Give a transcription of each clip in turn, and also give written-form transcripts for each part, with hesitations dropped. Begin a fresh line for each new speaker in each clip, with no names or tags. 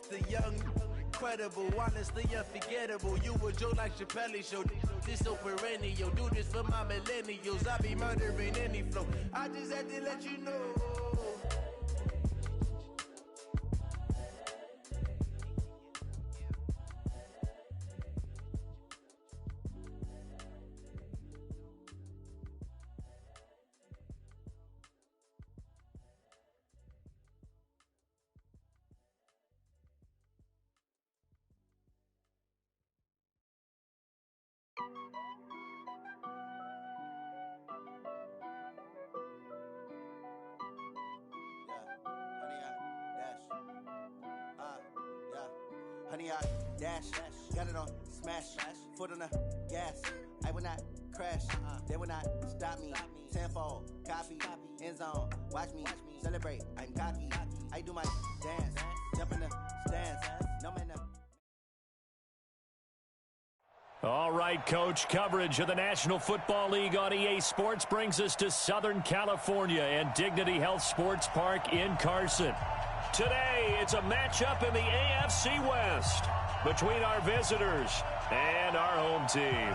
the young, incredible, honestly unforgettable. You a joke like Chappelle Show. This so perennial. Do this for my millennials. I be murdering any flow. I just had to let you know.
Honey, I dash, got it on smash, foot on the gas. I will not crash, they will not stop me. Tenfold, copy, end zone, watch me celebrate. I'm cocky, I do my dance, jump in the stands, no man.
All right, Coach, coverage of the National Football League on EA Sports brings us to Southern California and Dignity Health Sports Park in Carson. Today, it's a matchup in the AFC West between our visitors and our home team.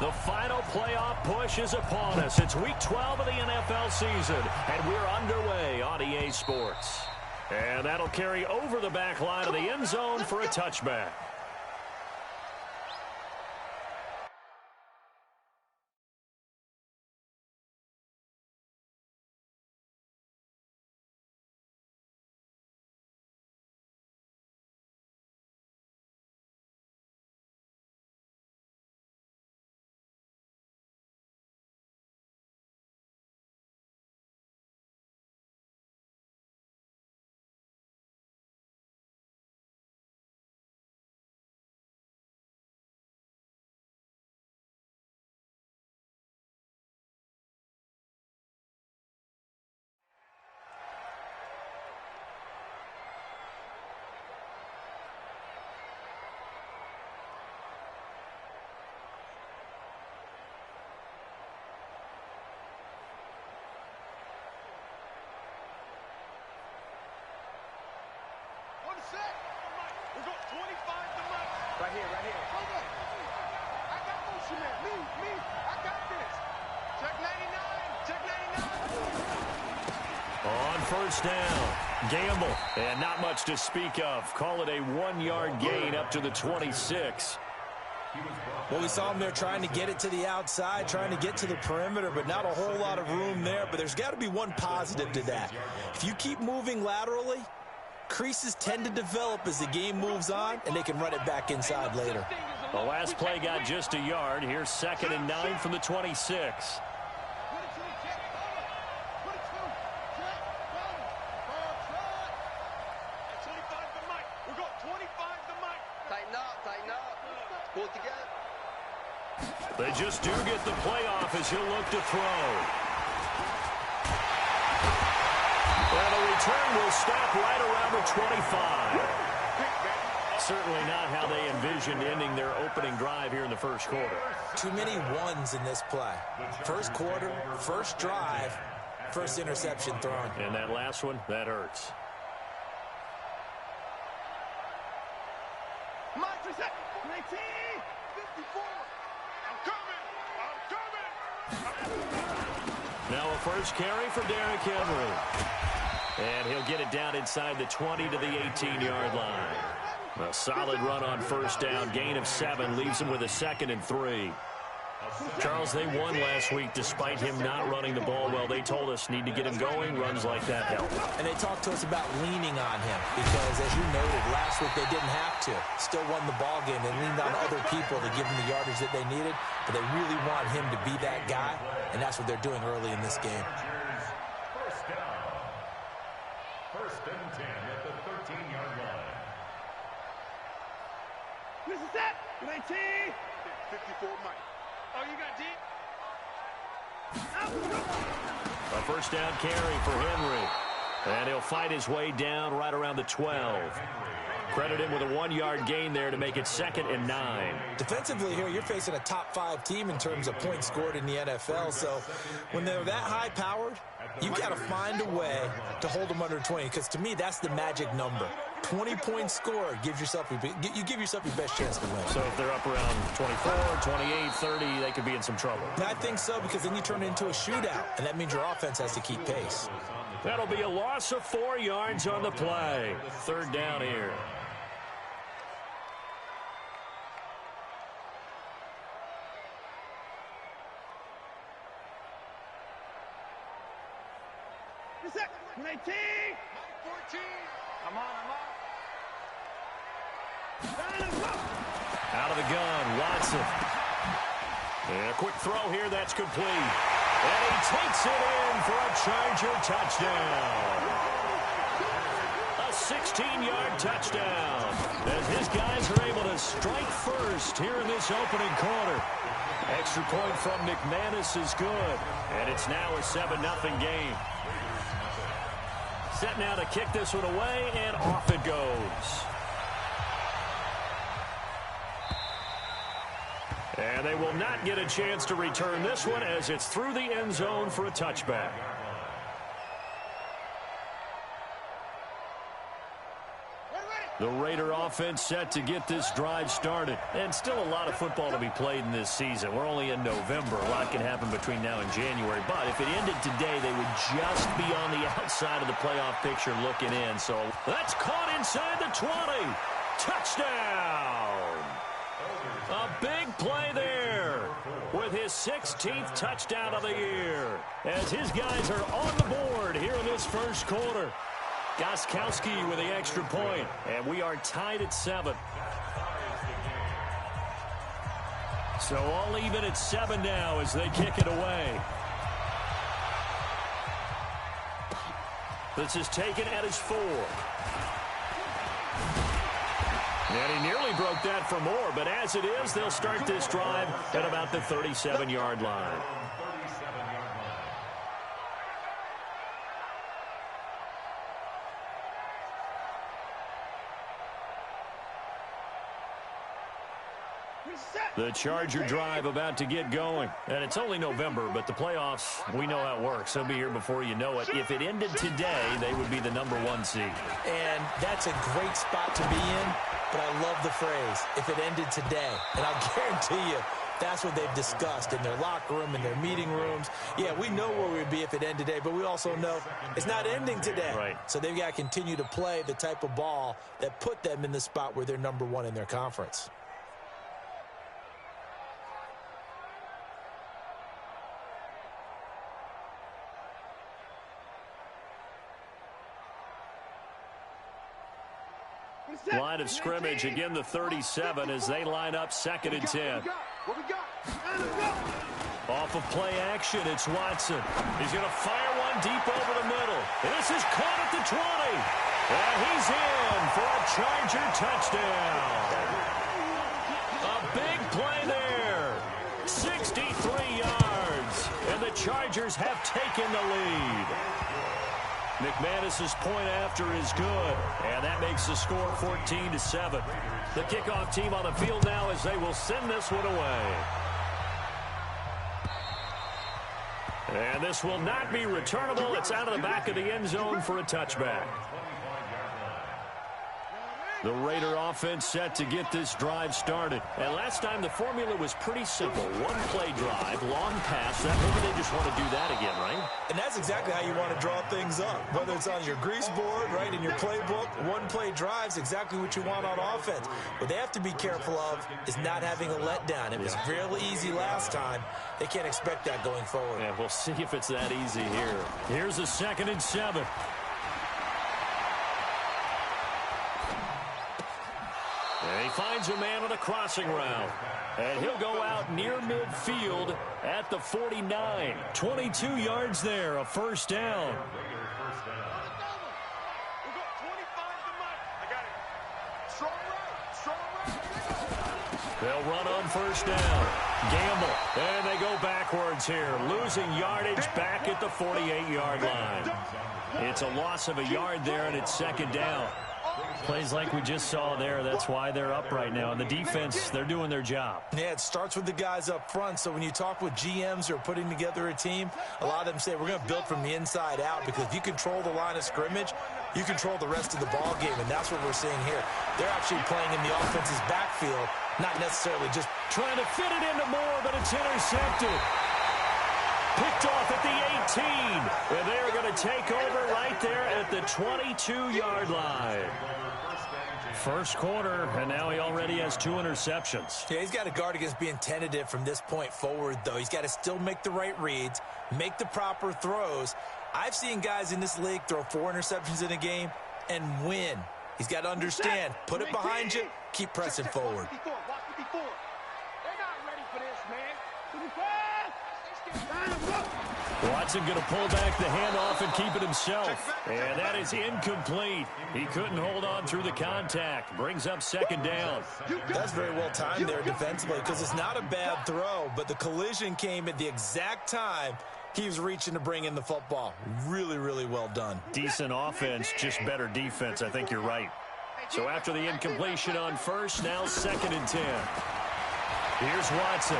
The final playoff push is upon us. It's Week 12 of the NFL season, and we're underway on EA Sports. And that'll carry over the back line of the end zone for a touchback.
We got 25 to Mike.
Right here.
Hold on. I got motion man. Me. I got this. Check 99.
On first down, Gamble. And not much to speak of. Call it a 1-yard gain up to the 26.
Well, we saw him there trying to get it to the outside, trying to get to the perimeter, but not a whole lot of room there. But there's got to be one positive to that. If you keep moving laterally, creases tend to develop as the game moves on, and they can run it back inside later.
The last play got just a yard. Here's 2nd and 9 from the 26.
Pull together.
They just do get the playoff as he'll look to throw. Well, the return will stop right around the 25. Certainly not how they envisioned ending their opening drive here in the first quarter.
Too many ones in this play. First quarter, first drive, first interception thrown.
And that last one, that hurts. Now a first carry for Derrick Henry. And he'll get it down inside the 20 to the 18-yard line. A solid run on first down. Gain of 7 leaves him with a 2nd and 3. Charles, they won last week despite him not running the ball well. They told us need to get him going. Runs like that help.
And they talked to us about leaning on him because, as you noted, last week they didn't have to. Still won the ball game. They leaned on other people to give them the yardage that they needed, but they really want him to be that guy, and that's what they're doing early in this game.
First down. 1st and 10 at the 13-yard line.
This is that. 19. 54, Mike. Oh, you got deep?
A first down carry for Henry. And he'll fight his way down right around the 12. Credit him with a 1-yard gain there to make it 2nd and 9.
Defensively here, you're facing a top-5 team in terms of points scored in the NFL. So when they're that high-powered, you've got to find a way to hold them under 20, because to me, that's the magic number. 20 points scored gives yourself you give yourself your best chance to win.
So if they're up around 24, 28, 30, they could be in some trouble.
I think so, because then you turn it into a shootout, and that means your offense has to keep pace.
That'll be a loss of 4 yards on the play. 3rd down here. Out of the gun, Watson. And a quick throw here, that's complete. And he takes it in for a Charger touchdown. A 16-yard touchdown as his guys are able to strike first here in this opening quarter. Extra point from McManus is good, and it's now a 7-0 game. Set now to kick this one away, and off it goes. And they will not get a chance to return this one as it's through the end zone for a touchback. The Raider offense set to get this drive started. And still a lot of football to be played in this season. We're only in November. A lot can happen between now and January. But if it ended today, they would just be on the outside of the playoff picture looking in. So that's caught inside the 20. Touchdown! A big play there with his 16th touchdown of the year as his guys are on the board here in this first quarter. Gostkowski with the extra point, and we are tied at 7. So all even at 7 now as they kick it away. This is taken at his 4. And he nearly broke that for more, but as it is, they'll start this drive at about the 37-yard line. The Charger drive about to get going. And it's only November, but the playoffs, we know how it works. They'll be here before you know it. If it ended today, they would be the #1 seed.
And that's a great spot to be in, but I love the phrase, if it ended today. And I'll guarantee you, that's what they've discussed in their locker room, in their meeting rooms. Yeah, we know where we'd be if it ended today, but we also know it's not ending today.
Right.
So they've got to continue to play the type of ball that put them in the spot where they're #1 in their conference.
Line of scrimmage, again the 37 as they line up 2nd and 10. Off of play action, it's Watson. He's going to fire one deep over the middle. This is caught at the 20. And he's in for a Charger touchdown. A big play there. 63 yards. And the Chargers have taken the lead. McManus's point after is good, and that makes the score 14-7. The kickoff team on the field now as they will send this one away. And this will not be returnable. It's out of the back of the end zone for a touchback. The Raider offense set to get this drive started. And last time the formula was pretty simple. One-play drive, long pass. Maybe they just want to do that again, right?
And that's exactly how you want to draw things up. Whether it's on your grease board, right, in your playbook, one-play drive's exactly what you want on offense. What they have to be careful of is not having a letdown. It was real easy last time. They can't expect that going forward.
Yeah, we'll see if it's that easy here. Here's a 2nd and 7. And he finds a man on a crossing route. And he'll go out near midfield at the 49. 22 yards there, a first down. They'll run on first down. Gamble. And they go backwards here, losing yardage back at the 48-yard line. It's a loss of a yard there, and it's 2nd down. Plays like we just saw there. That's why they're up right now. And the defense, they're doing their job.
Yeah, it starts with the guys up front. So when you talk with GMs who are putting together a team, a lot of them say we're going to build from the inside out, because if you control the line of scrimmage, you control the rest of the ball game, and that's what we're seeing here. They're actually playing in the offense's backfield, not necessarily just
trying to fit it into Moore, but it's intercepted. Picked off at the 18, and they're going to take over right there at the 22-yard line. First quarter, and now he already has 2 interceptions.
Yeah, he's got to guard against being tentative from this point forward, though. He's got to still make the right reads, make the proper throws. I've seen guys in this league throw 4 interceptions in a game and win. He's got to understand, put it behind you, keep pressing forward.
They're not ready for this, man.
Watson going to pull back the handoff and keep it himself. And that is incomplete. He couldn't hold on through the contact. Brings up second down.
That's very well timed there defensively, because it's not a bad throw, but the collision came at the exact time he was reaching to bring in the football. Really, really well done.
Decent offense, just better defense. I think you're right. So after the incompletion on first, now 2nd and 10. Here's Watson.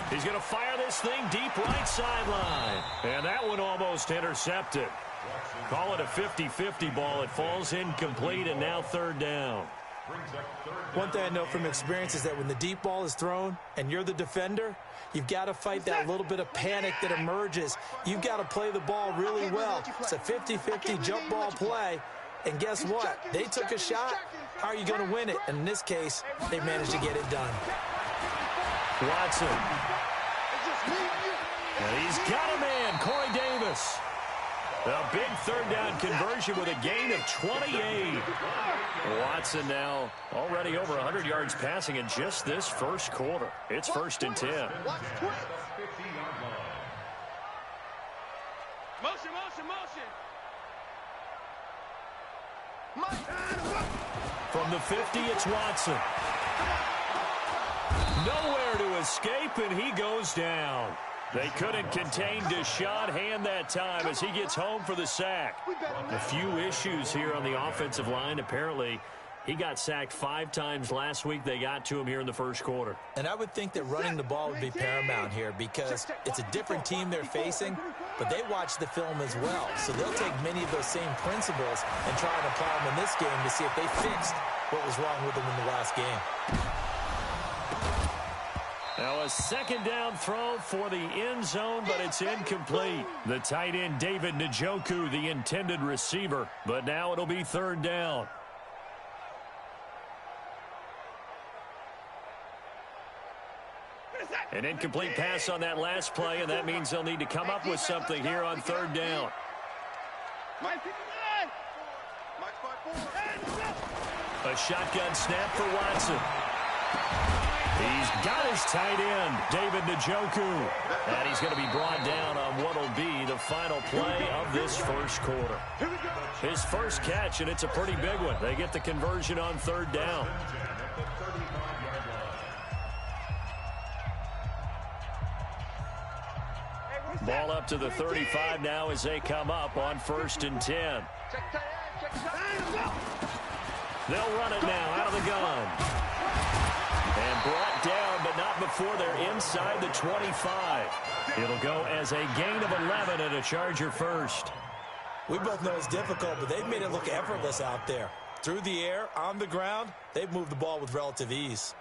He's going to fire this thing deep right sideline. And that one almost intercepted. Call it a 50-50 ball. It falls incomplete, and now 3rd down.
One thing I know from experience is that when the deep ball is thrown and you're the defender, you've got to fight that little bit of panic that emerges. You've got to play the ball really well. It's a 50-50 jump ball play. And guess what? They took a shot. How are you going to win it? And in this case, they managed to get it done.
Watson. And he's got a man, Corey Davis. A big 3rd down conversion with a gain of 28. Watson now already over 100 yards passing in just this first quarter. It's 1st and 10.
Motion.
From the 50, it's Watson. Nowhere to escape, and he goes down. They couldn't contain Deshaun Hand that time as he gets home for the sack. A few issues here on the offensive line. Apparently, he got sacked 5 times last week. They got to him here in the first quarter.
And I would think that running the ball would be paramount here, because it's a different team they're facing, but they watch the film as well. So they'll take many of those same principles and try and apply them in this game to see if they fixed what was wrong with them in the last game.
Now a 2nd down throw for the end zone, but it's incomplete. The tight end, David Njoku, the intended receiver, but now it'll be 3rd down. An incomplete pass on that last play, and that means they'll need to come up with something here on 3rd down. A shotgun snap for Watson. He's got his tight end, David Njoku. And he's going to be brought down on what will be the final play of this first quarter. His first catch, and it's a pretty big one. They get the conversion on 3rd down. Ball up to the 35 now as they come up on 1st and 10. They'll run it now out of the gun. And brought down, but not before they're inside the 25. It'll go as a gain of 11 and a Charger first.
We both know it's difficult, but they've made it look effortless out there. Through the air, on the ground, they've moved the ball with relative ease.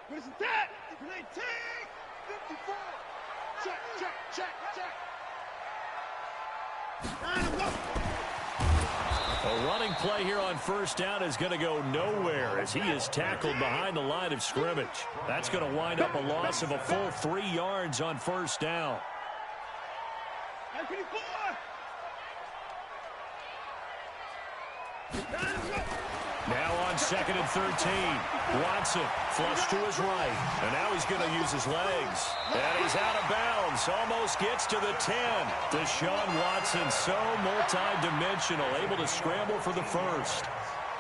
What is that? Play tag. 54. Check.
A running play here on 1st down is going to go nowhere as he is tackled behind the line of scrimmage. That's going to wind up a loss of a full 3 yards on 1st down. Now on 2nd and 13. Watson flush to his right. And now he's going to use his legs. And he's out of bounds. Almost gets to the 10. Deshaun Watson, so multi-dimensional, able to scramble for the first.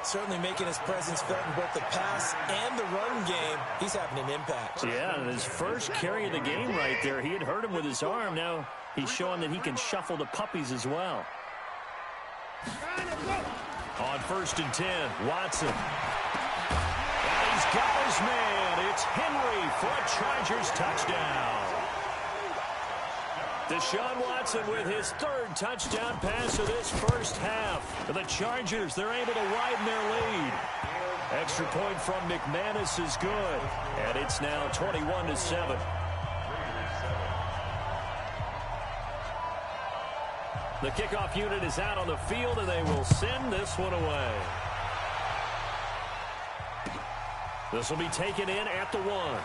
Certainly making his presence felt in both the pass and the run game. He's having an impact.
Yeah, and his first carry of the game right there, he had hurt him with his arm. Now he's showing that he can shuffle the puppies as well. On 1st and 10, Watson. And he's got his man. It's Henry for a Chargers touchdown. Deshaun Watson with his 3rd touchdown pass of this first half. For the Chargers, they're able to widen their lead. Extra point from McManus is good. And it's now 21-7. The kickoff unit is out on the field, and they will send this one away. This will be taken in at the 1.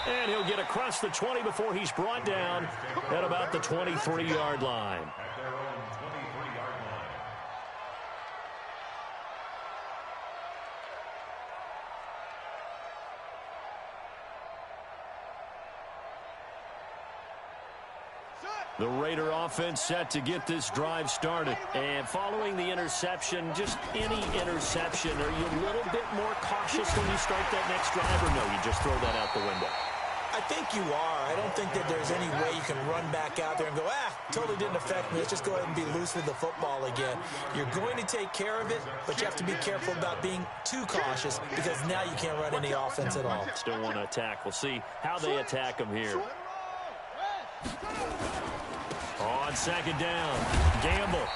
And he'll get across the 20 before he's brought down at about the 23-yard line. The Raider offense set to get this drive started. And following the interception, just any interception, are you a little bit more cautious when you start that next drive, or no, you just throw that out the window?
I think you are. I don't think that there's any way you can run back out there and go, totally didn't affect me. Let's just go ahead and be loose with the football again. You're going to take care of it, but you have to be careful about being too cautious because now you can't run any offense at all.
Still want to attack. We'll see how they attack him here. On 2nd down, Gamble.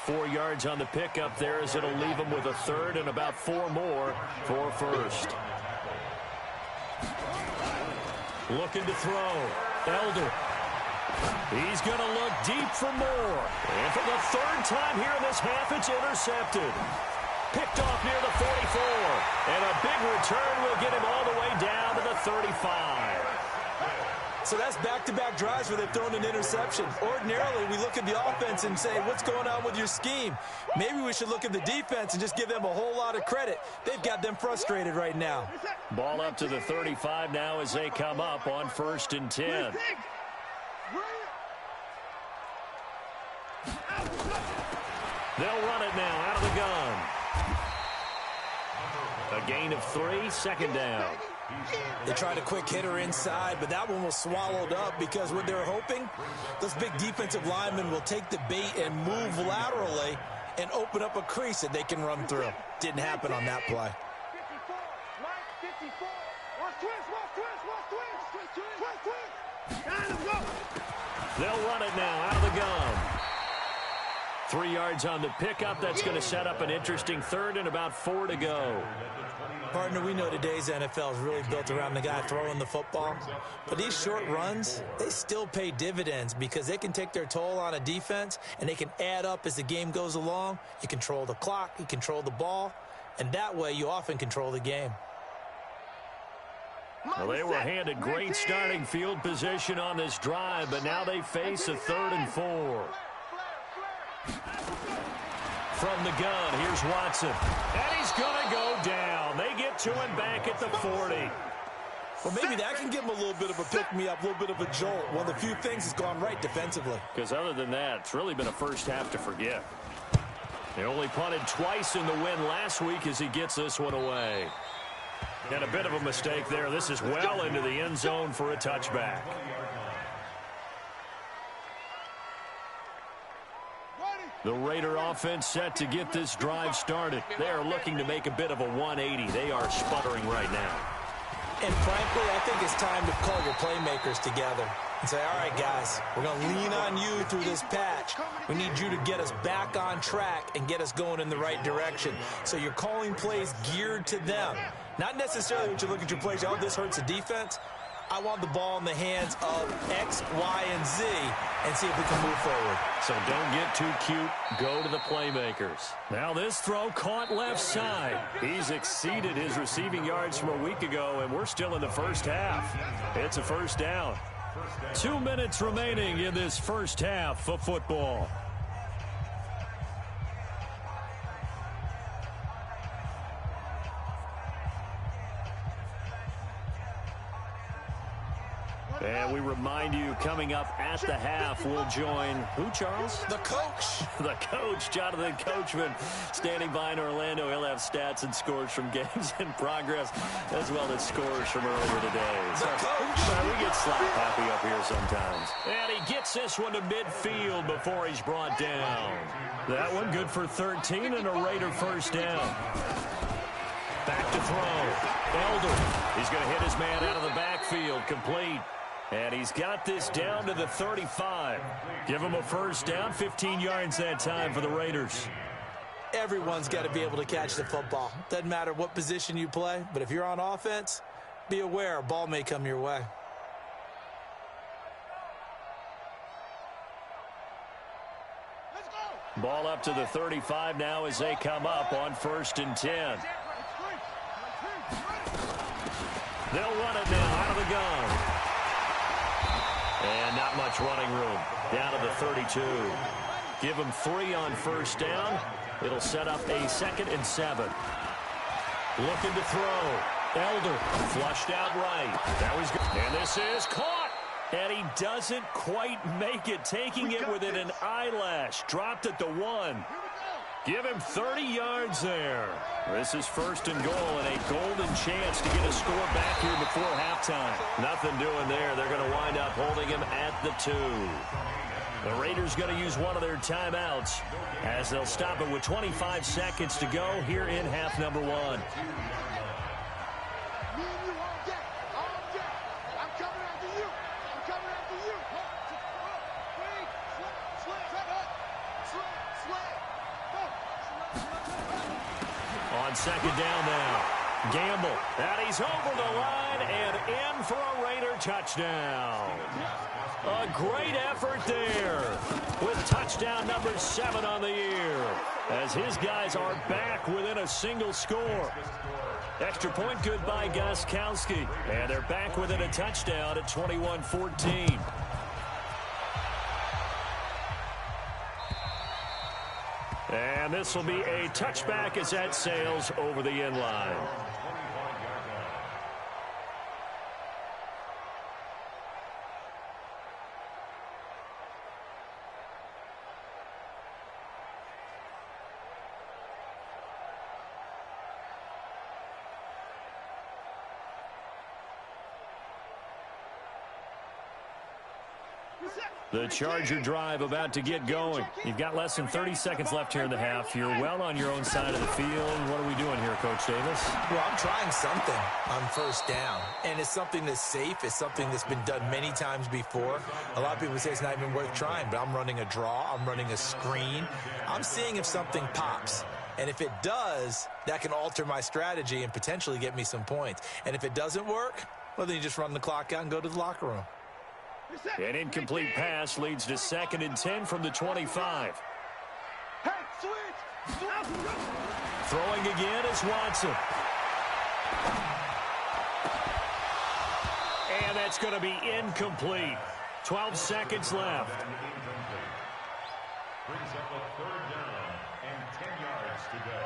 4 yards on the pickup there as it'll leave him with a 3rd and about 4 more for 1st. Looking to throw. Elder. He's going to look deep for more. And for the 3rd time here in this half, it's intercepted. Picked off near the 44. And a big return will get him all the way down to the 35.
So that's back-to-back drives where they've thrown an interception. Ordinarily, we look at the offense and say, what's going on with your scheme? Maybe we should look at the defense and just give them a whole lot of credit. They've got them frustrated right now.
Ball up to the 35 now as they come up on 1st and 10. They'll run it now out of the gun. A gain of 3, 2nd down.
They tried a quick hitter inside, but that one was swallowed up because what they're hoping, those big defensive linemen will take the bait and move laterally and open up a crease that they can run through. Didn't happen on that play.
They'll run it now out of the gun. 3 yards on the pickup. That's going to set up an interesting 3rd and about 4 to go.
Partner, we know today's NFL is really built around the guy throwing the football. But these short runs, they still pay dividends because they can take their toll on a defense and they can add up as the game goes along. You control the clock, you control the ball, and that way you often control the game.
Well, they were handed great starting field position on this drive, but now they face a 3rd and 4. From the gun, here's Watson. And he's going to go down. They get to him back at the 40.
Well, maybe that can give him a little bit of a pick-me-up, a little bit of a jolt. One of the few things that's gone right defensively.
Because other than that, it's really been a first half to forget. They only punted twice in the win last week as he gets this one away. And a bit of a mistake there. This is well into the end zone for a touchback. The Raider offense set to get this drive started. They are looking to make a bit of a 180. They are sputtering right now.
And frankly, I think it's time to call your playmakers together and say, all right, guys, we're going to lean on you through this patch. We need you to get us back on track and get us going in the right direction. So you're calling plays geared to them. Not necessarily when you look at your plays, oh, this hurts the defense. I want the ball in the hands of X, Y, and Z and see if we can move forward.
So don't get too cute. Go to the playmakers. Now this throw caught left side. He's exceeded his receiving yards from a week ago, and we're still in the first half. It's a 1st down. 2 minutes remaining in this first half of football. And we remind you, coming up at the half, we'll join who, Charles?
The coach.
The coach, Jonathan Coachman, standing by in Orlando. He'll have stats and scores from games in progress, as well as scores from earlier today.
The coach.
We get slap happy up here sometimes. And he gets this one to midfield before he's brought down. That one good for 13 and a Raider first down. Back to throw. Elder. He's going to hit his man out of the backfield. Complete. And he's got this down to the 35. Give him a first down, 15 yards that time for the Raiders.
Everyone's got to be able to catch the football. Doesn't matter what position you play, but if you're on offense, be aware a ball may come your way.
Let's go.
Ball up to the 35 now as they come up on 1st and 10. They'll run it now out of the gun. And not much running room. Down to the 32. Give them 3 on first down. It'll set up a 2nd and 7. Looking to throw. Elder flushed out right. That was good. And this is caught. And he doesn't quite make it. Taking it within an eyelash. Dropped at the 1. Give him 30 yards there. This is 1st and goal and a golden chance to get a score back here before halftime. Nothing doing there. They're going to wind up holding him at the 2. The Raiders going to use one of their timeouts as they'll stop it with 25 seconds to go here in half number 1.
Me and you all day. All day. I'm coming after you. I'm coming after you. Wait. Slip up. Slip.
On 2nd down now. Gamble. And he's over the line and in for a Raider touchdown. A great effort there with touchdown number 7 on the year as his guys are back within a single score. Extra point good by Gostkowski. And they're back within a touchdown at 21-14. And this will be a touchback as that sails over the end line. The Charger drive about to get going. You've got less than 30 seconds left here in the half. You're well on your own side of the field. What are we doing here, Coach Davis?
Well, I'm trying something on first down, and it's something that's safe. It's something that's been done many times before. A lot of people say it's not even worth trying, but I'm running a draw. I'm running a screen. I'm seeing if something pops. And if it does, that can alter my strategy and potentially get me some points. And if it doesn't work, well, then you just run the clock out and go to the locker room.
An incomplete pass leads to 2nd and 10 from the 25.
Hey, switch!
Throwing again is Watson. And that's going to be incomplete. 12 seconds left.
Brings up a 3rd down and 10 yards to go.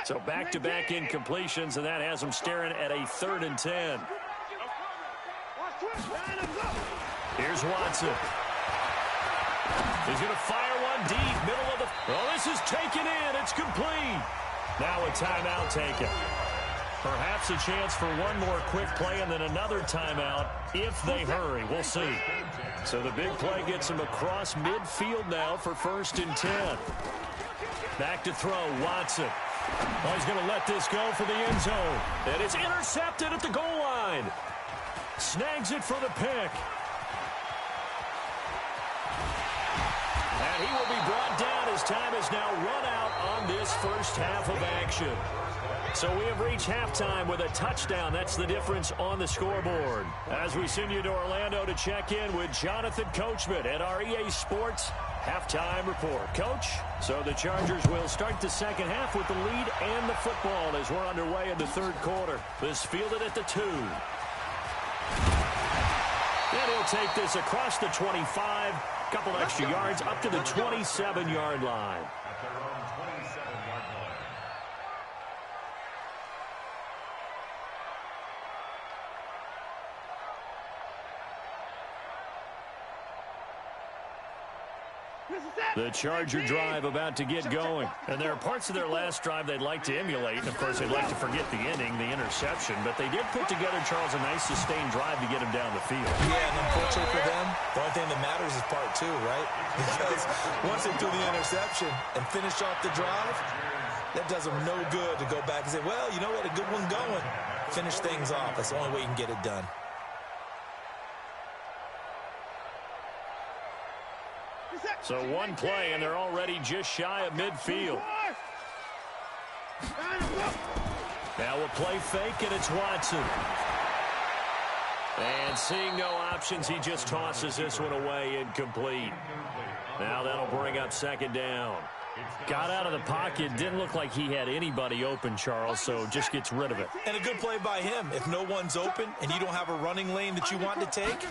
So back-to-back incompletions, and that has them staring at a 3rd and 10. Here's Watson. He's going to fire one deep, middle of the... Oh, this is taken in. It's complete. Now a timeout taken. Perhaps a chance for one more quick play and then another timeout if they hurry. We'll see. So the big play gets him across midfield now for 1st and 10. Back to throw, Watson. Oh, he's going to let this go for the end zone. And it's intercepted at the goal line. Snags it for the pick. And he will be brought down as time is now run out on this first half of action. So we have reached halftime with a touchdown. That's the difference on the scoreboard. As we send you to Orlando to check in with Jonathan Coachman at our EA Sports Halftime Report. Coach, so the Chargers will start the second half with the lead and the football as we're underway in the third quarter. This fielded at the 2. And he'll take this across the 25, couple extra yards up to the 27-yard line.
At their own 27-yard line.
The Charger drive about to get going. And there are parts of their last drive they'd like to emulate. And, of course, they'd like to forget the ending, the interception. But they did put together, Charles, a nice sustained drive to get him down the field.
Yeah, and unfortunately for them, the only thing that matters is part 2, right? Because once they threw the interception and finished off the drive, that does them no good to go back and say, well, you know what, a good one going. Finish things off. That's the only way you can get it done.
So one play, and they're already just shy of midfield. Now a play fake, and it's Watson. And seeing no options, he just tosses this one away incomplete. Now that'll bring up second down. Got out of the pocket. Didn't look like he had anybody open, Charles, so just gets rid of it.
And a good play by him. If no one's open and you don't have a running lane that you want to take,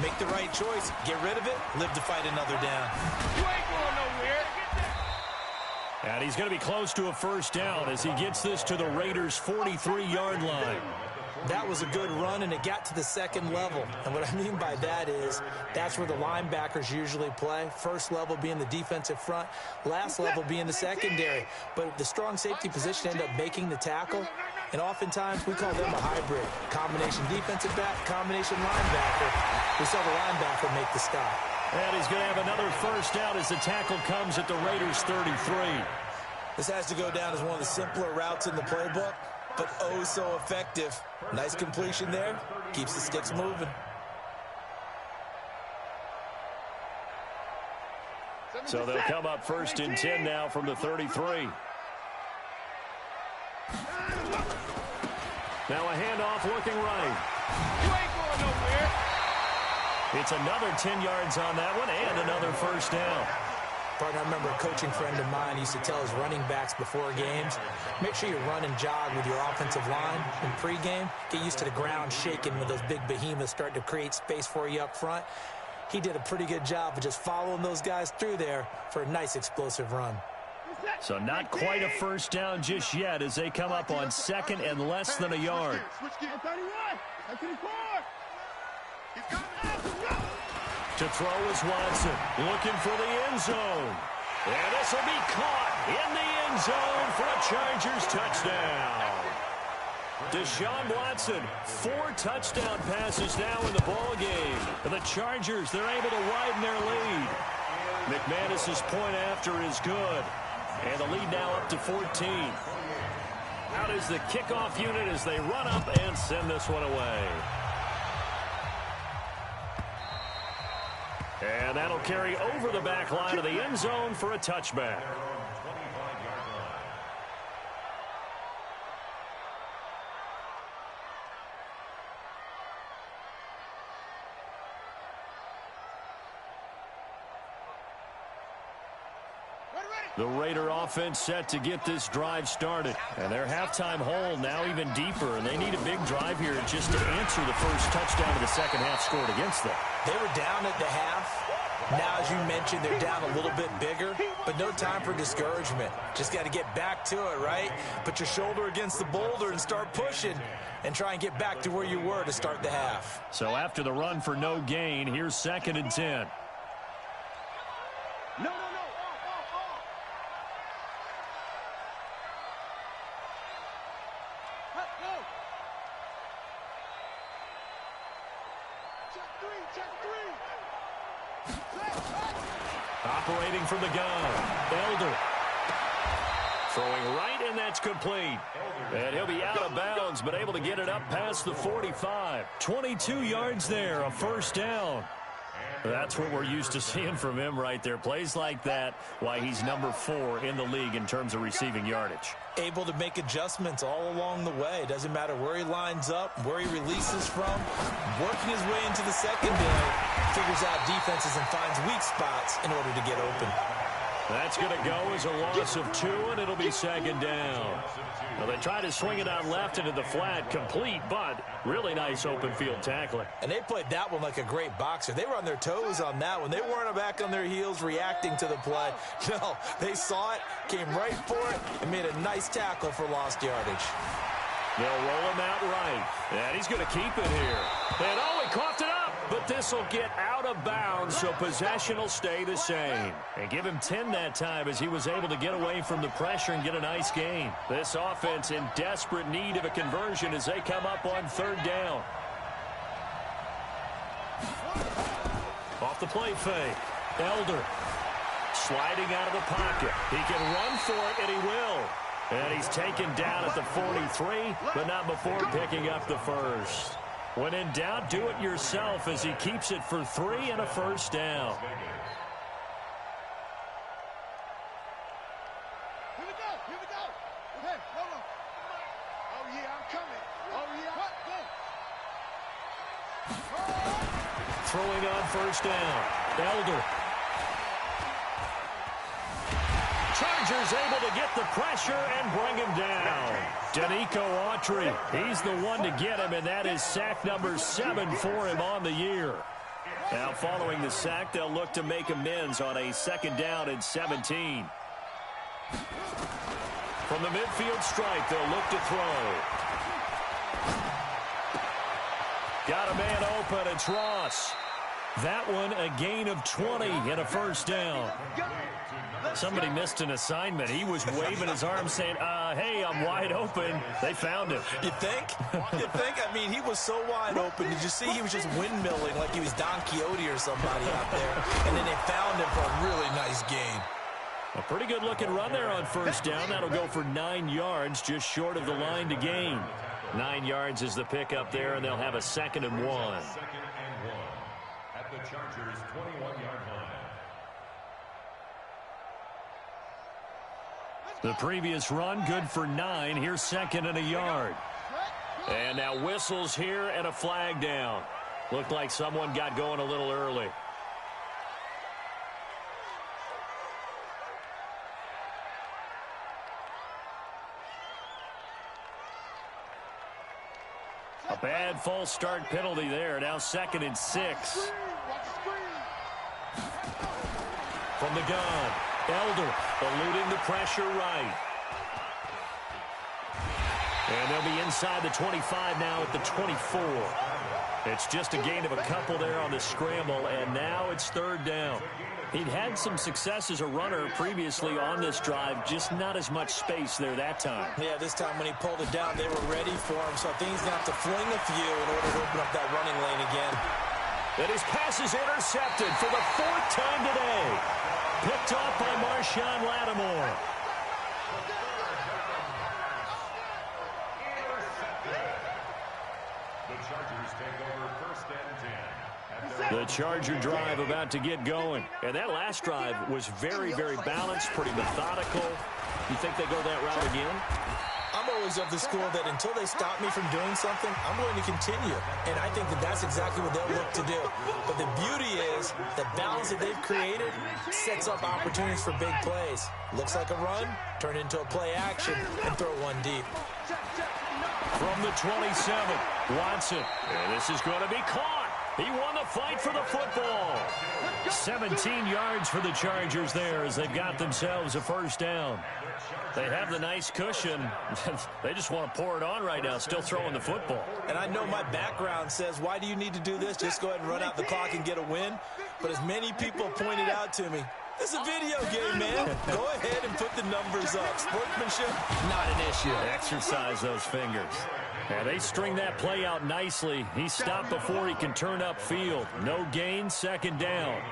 make the right choice. Get rid of it. Live to fight another down.
You ain't going nowhere.
And he's going to be close to a first down as he gets this to the Raiders' 43-yard line.
That was a good run, and it got to the second level. And what I mean by that is that's where the linebackers usually play. First level being the defensive front, last level being the secondary. But the strong safety position ended up making the tackle, and oftentimes we call them a hybrid. Combination defensive back, combination linebacker. We saw the linebacker make the stop.
And he's going to have another first down as the tackle comes at the Raiders' 33.
This has to go down as one of the simpler routes in the playbook, but oh so effective. Nice completion there. Keeps the sticks moving.
So they'll come up first and 10 now from the 33. Now a handoff looking right.
You ain't going nowhere.
It's another 10 yards on that one and another first down.
Partner, I remember a coaching friend of mine used to tell his running backs before games, make sure you run and jog with your offensive line in pregame. Get used to the ground shaking when those big behemoths start to create space for you up front. He did a pretty good job of just following those guys through there for a nice explosive run.
So not quite a first down just yet as they come up on second and less than a yard.
Switch gear. 31. 34. He's coming out.
To throw is Watson, looking for the end zone. And this will be caught in the end zone for a Chargers touchdown. Deshaun Watson, 4 touchdown passes now in the ball game. And the Chargers, they're able to widen their lead. McManus's point after is good. And the lead now up to 14. Out is the kickoff unit as they run up and send this one away. And that'll carry over the back line of the end zone for a touchback. The Raider offense set to get this drive started. And their halftime hole now even deeper. And they need a big drive here just to answer the first touchdown of the second half scored against them.
They were down at the half. Now, as you mentioned, they're down a little bit bigger, but no time for discouragement. Just got to get back to it, right? Put your shoulder against the boulder and start pushing and try and get back to where you were to start the half.
So after the run for no gain, here's second and 10.
No.
Operating from the gun, Elder. Throwing right, and that's complete. And he'll be out of bounds, but able to get it up past the 45. 22 yards there, a first down. That's what we're used to seeing from him right there. Plays like that, why he's number 4 in the league in terms of receiving yardage.
Able to make adjustments all along the way. Doesn't matter where he lines up, where he releases from. Working his way into the secondary, figures out defenses and finds weak spots in order to get open.
That's going to go as a loss of 2, and it'll be second down. Well, they try to swing it out left into the flat, complete, but really nice open field tackling.
And they played that one like a great boxer. They were on their toes on that one. They weren't back on their heels reacting to the play. No, they saw it, came right for it, and made a nice tackle for lost yardage.
They'll roll him out right, and he's going to keep it here. And oh, he coughed it up, but this will get out of bounds, so possession will stay the same. And give him 10 that time as he was able to get away from the pressure and get a nice gain. This offense in desperate need of a conversion as they come up on third down. Off the play fake, Elder sliding out of the pocket. He can run for it, and he will. And he's taken down at the 43, but not before picking up the first. When in doubt, do it yourself as he keeps it for 3 and a first down.
Here we go. Here we go. Hey, hold on. Oh, yeah, I'm coming. Oh, yeah. What?
Throwing on first down. Elder. Chargers able to get the pressure and bring him down. Danico Autry, he's the one to get him, and that is sack number 7 for him on the year. Now following the sack, they'll look to make amends on a second down and 17. From the midfield stripe, they'll look to throw. Got a man open, it's Ross. That one a gain of 20 and a first down. Somebody missed an assignment. He was waving his arms saying, hey, I'm wide open. They found him.
You think? You think? I mean, he was so wide open. Did you see he was just windmilling like he was Don Quixote or somebody out there? And then they found him for a really nice gain.
A pretty good looking run there on first down. That'll go for 9 yards, just short of the line to gain. 9 yards is the pickup there, and they'll have a 2nd and 1.
At the Chargers' 21-yard line.
The previous run, good for 9. Here's 2nd and a yard. And now whistles here and a flag down. Looked like someone got going a little early. A bad false start penalty there. Now 2nd and 6. From the gun, Elder eluding the pressure right. And they'll be inside the 25 now at the 24. It's just a gain of a couple there on the scramble, and now it's 3rd down. He'd had some success as a runner previously on this drive, just not as much space there that time.
Yeah, this time when he pulled it down, they were ready for him, so I think he's going to have to fling a few in order to open up that running lane again.
And his pass is intercepted for the 4th time today. Picked off by Marshawn Lattimore.
The Chargers take over 1st and 10.
The Charger drive about to get going. And that last drive was very, very balanced, pretty methodical. You think they go that route again?
I'm always of the school that until they stop me from doing something, I'm going to continue. And I think that that's exactly what they'll look to do. But the beauty is the balance that they've created sets up opportunities for big plays. Looks like a run, turn into a play action, and throw one deep.
From the 27, Watson. And this is going to be caught. He won the fight for the football. 17 yards for the Chargers there as they've got themselves a 1st down. They have the nice cushion. They just want to pour it on right now, still throwing the football.
And I know my background says, why do you need to do this? Just go ahead and run out the clock and get a win. But as many people pointed out to me, this is a video game, man. Go ahead and put the numbers up. Sportsmanship, not an issue.
Exercise those fingers. And they string that play out nicely. He stopped before he can turn upfield. No gain, 2nd down.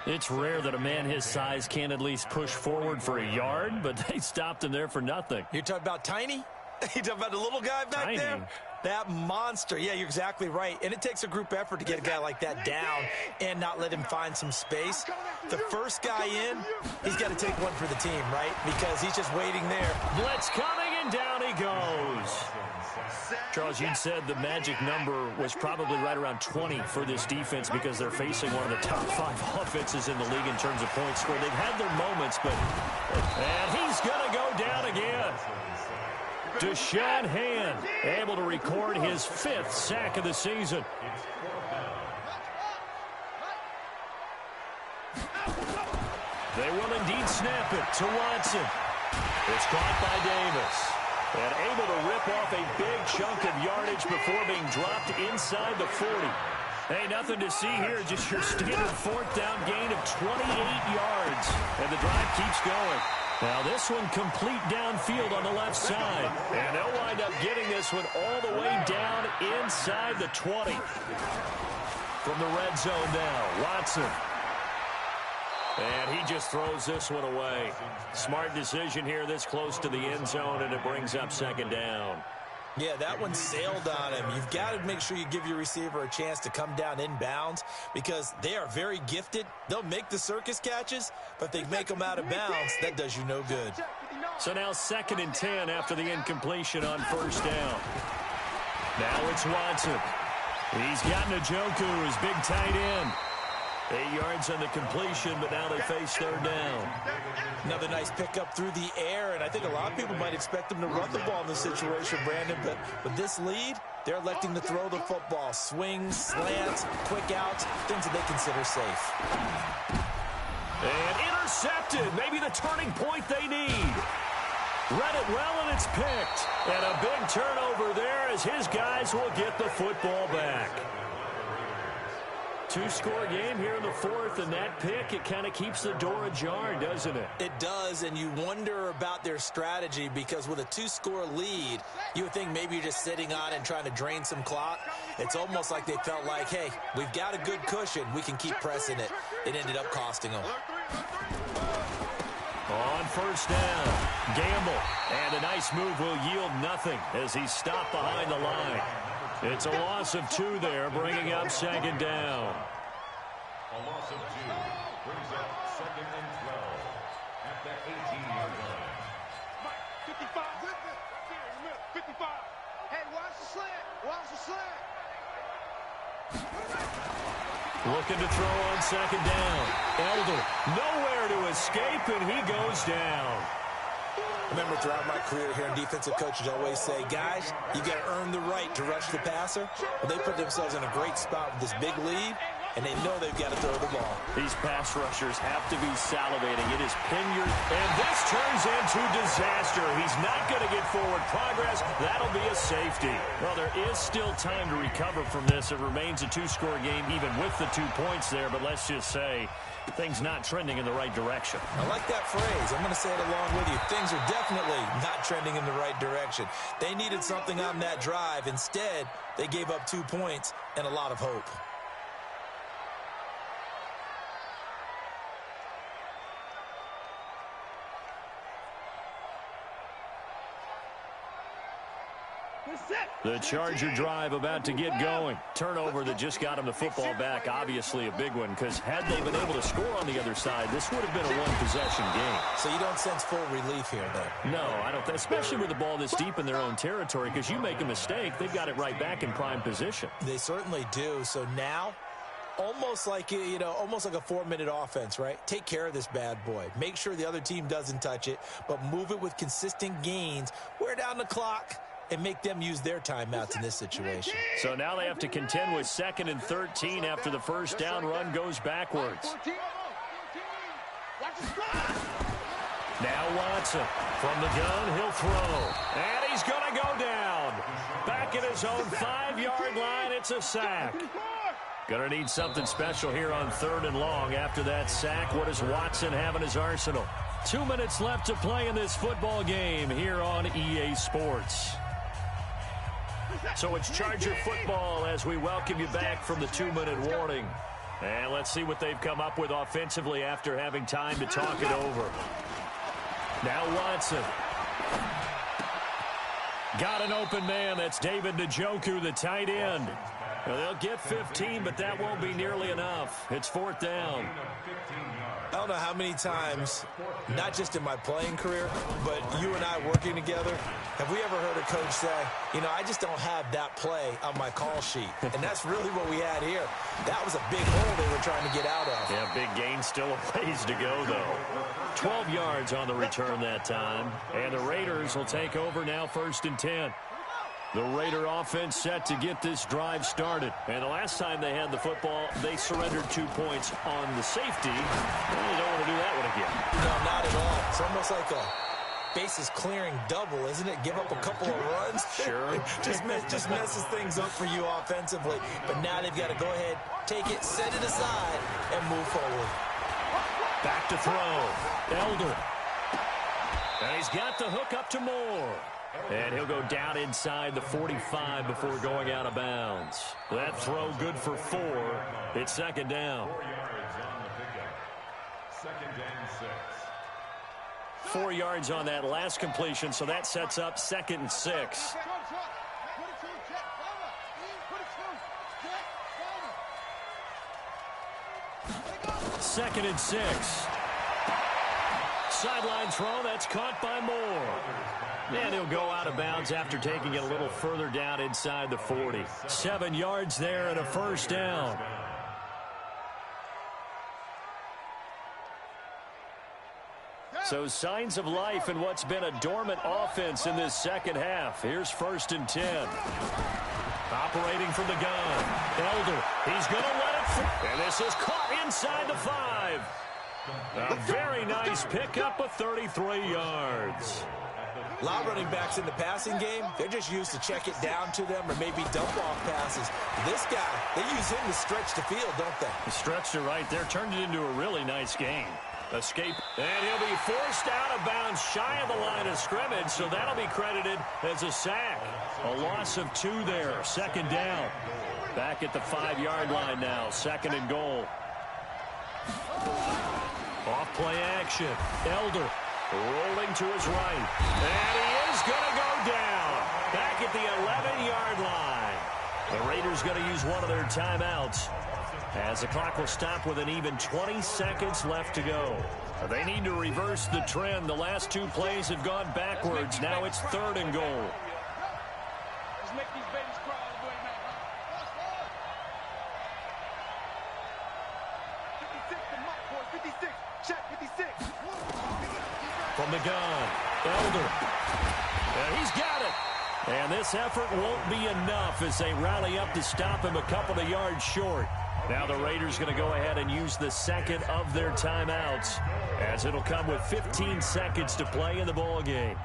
It's rare that a man his size can't at least push forward for a yard, but they stopped him there for nothing.
You're talking about tiny? You talking about the little guy back there? That monster. Yeah, you're exactly right. And it takes a group effort to get a guy like that down and not let him find some space. The first guy in, he's got to take one for the team, right? Because he's just waiting there.
Blitz coming, and down he goes. Charles, you said the magic number was probably right around 20 for this defense because they're facing one of the top 5 offenses in the league in terms of points scored. They've had their moments, but... And he's going to go down again. Deshaun Hand able to record his 5th sack of the season. They will indeed snap it to Watson. It's caught by Davis. And able to rip off a big chunk of yardage before being dropped inside the 40. Hey, nothing to see here, just your standard 4th down gain of 28 yards. And the drive keeps going. Now this one complete downfield on the left side. And they'll wind up getting this one all the way down inside the 20. From the red zone now, Watson. And he just throws this one away. Smart decision here this close to the end zone, and it brings up 2nd down.
Yeah, that one sailed on him. You've got to make sure you give your receiver a chance to come down inbounds because they are very gifted. They'll make the circus catches, but if they make them out of bounds, that does you no good.
So now 2nd and 10 after the incompletion on 1st down. Now it's Watson. He's got Njoku, his big tight end. 8 yards on the completion, but now they face 3rd down.
Another nice pickup through the air, and I think a lot of people might expect them to run the ball in this situation, Brandon, but with this lead, they're electing to throw the football. Swings, slants, quick outs, things that they consider safe.
And intercepted, maybe the turning point they need. Read it well, and it's picked. And a big turnover there as his guys will get the football back. 2-score game here in the 4th, and that pick, it kind of keeps the door ajar, doesn't it?
It does, and you wonder about their strategy because with a 2-score lead, you would think maybe you're just sitting on it and trying to drain some clock. It's almost like they felt like, hey, we've got a good cushion. We can keep pressing it. It ended up costing them.
On 1st down, Gamble, and a nice move will yield nothing as he's stopped behind the line. It's a loss of 2 there, bringing up 2nd down.
A loss of 2 brings up 2nd and 12 at the 18-yard line.
55. 55. Hey, watch the slant. Watch the slant.
Looking to throw on 2nd down. Elder, nowhere to escape, and he goes down.
Remember, throughout my career here in defensive coaches always say, guys, you got to earn the right to rush the passer. Well, they put themselves in a great spot with this big lead, and they know they've got to throw the ball.
These pass rushers have to be salivating. It is Pinyard, and this turns into disaster. He's not going to get forward progress. That'll be a safety. Well, there is still time to recover from this. It remains a 2-score game, even with the 2 points there, but let's just say things not trending in the right direction.
I like that phrase. I'm going to say it along with you. Things are definitely not trending in the right direction. They needed something on that drive. Instead, they gave up 2 points and a lot of hope.
The Charger drive about to get going. Turnover that just got him the football back, obviously a big one, because had they been able to score on the other side, this would have been a one-possession game.
So you don't sense full relief here, though?
No, I don't, especially with the ball this deep in their own territory, because you make a mistake, they've got it right back in prime position.
They certainly do. So now, almost like, almost like a 4-minute offense, right? Take care of this bad boy. Make sure the other team doesn't touch it, but move it with consistent gains. Wear down the clock and make them use their timeouts in this situation.
So now they have to contend with 2nd and 13 after the 1st down run goes backwards. Now Watson from the gun, he'll throw. And he's going to go down. Back at his own 5-yard line, it's a sack. Going to need something special here on 3rd and long. After that sack, what does Watson have in his arsenal? 2 minutes left to play in this football game here on EA Sports. So it's Charger football as we welcome you back from the 2-minute warning. And let's see what they've come up with offensively after having time to talk it over. Now Watson. Got an open man. That's David Njoku, the tight end. Well, they'll get 15, but that won't be nearly enough. It's 4th down.
I don't know how many times, not just in my playing career, but you and I working together, have we ever heard a coach say, you know, I just don't have that play on my call sheet. And that's really what we had here. That was a big hole they were trying to get out of.
Yeah, big gain, still a ways to go, though. 12 yards on the return that time. And the Raiders will take over now, 1st and 10. The Raider offense set to get this drive started. And the last time they had the football, they surrendered 2 points on the safety. Well, you don't want to do that one again.
No, not at all. It's almost like a bases clearing double, isn't it? Give up a couple of runs.
Sure.
just messes things up for you offensively. But now they've got to go ahead, take it, set it aside, and move forward.
Back to throw. Elder. And he's got the hook up to Moore. And he'll go down inside the 45 before going out of bounds. That throw good for 4. It's 2nd down.
4 yards on the pickup. 2nd and 6.
4 yards on that last completion, so that sets up 2nd and 6. 2nd and 6. Sideline throw, that's caught by Moore. And he'll go out of bounds after taking it a little further down inside the 40. 7 yards there and a 1st down. So signs of life in what's been a dormant offense in this second half. Here's 1st and 10. Operating from the gun. Elder, he's going to let it fly. And this is caught inside the 5. A very nice pickup of 33 yards.
A lot of running backs in the passing game, they're just used to check it down to them or maybe dump off passes. This guy, they use him to stretch the field, don't they?
He stretched it right there, turned it into a really nice game. Escape, and he'll be forced out of bounds shy of the line of scrimmage, so that'll be credited as a sack. A loss of 2 there, 2nd down. Back at the 5-yard line now, 2nd and goal. Off play action. Elder rolling to his right. And he is going to go down. Back at the 11-yard line. The Raiders going to use one of their timeouts, as the clock will stop with an even 20 seconds left to go. They need to reverse the trend. The last 2 plays have gone backwards. Now it's 3rd and goal.
Just make these babies cry all the way, man. 56, the mock boy, 56. Check, 56.
From the gun, Elder. And he's got it. And this effort won't be enough as they rally up to stop him a couple of yards short. Now the Raiders going to go ahead and use the 2nd of their timeouts, as it'll come with 15 seconds to play in the ball game.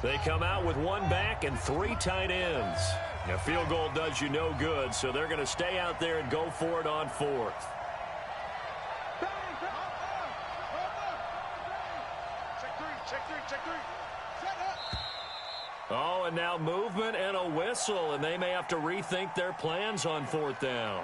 They come out with 1 back and 3 tight ends. A field goal does you no good, so they're going to stay out there and go for it on 4th. Oh, and now movement and a whistle, and they may have to rethink their plans on 4th down.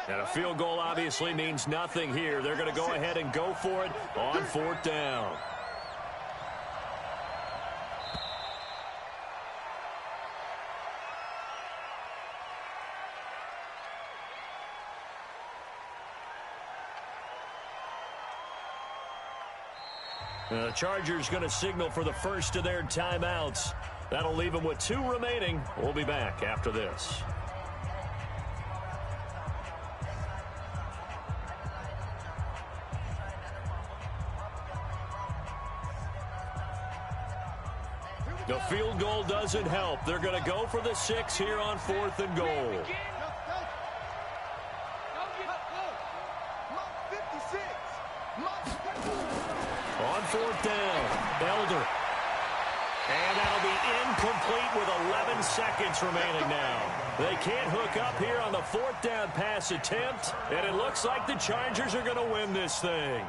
And a field goal obviously means nothing here. They're going to go ahead and go for it on 4th down. The Chargers going to signal for the first of their timeouts. That'll leave them with 2 remaining. We'll be back after this. The field goal doesn't help. They're going to go for the 6 here on 4th and goal. On 4th down, Elder And that'll be incomplete with 11 seconds remaining now. They can't hook up here on the 4th down pass attempt, and it looks like the Chargers are going to win this thing.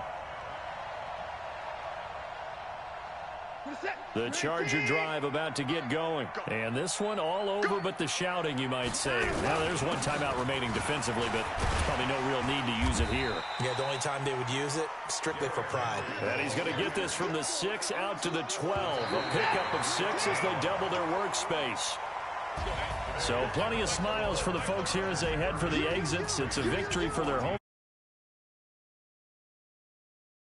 The Charger drive about to get going. And this one all over but the shouting, you might say. Now, there's one timeout remaining defensively, but probably no real need to use it here.
Yeah, the only time they would use it, strictly for pride.
And he's going to get this from the 6 out to the 12. A pickup of 6 as they double their workspace. So plenty of smiles for the folks here as they head for the exits. It's a victory for their home.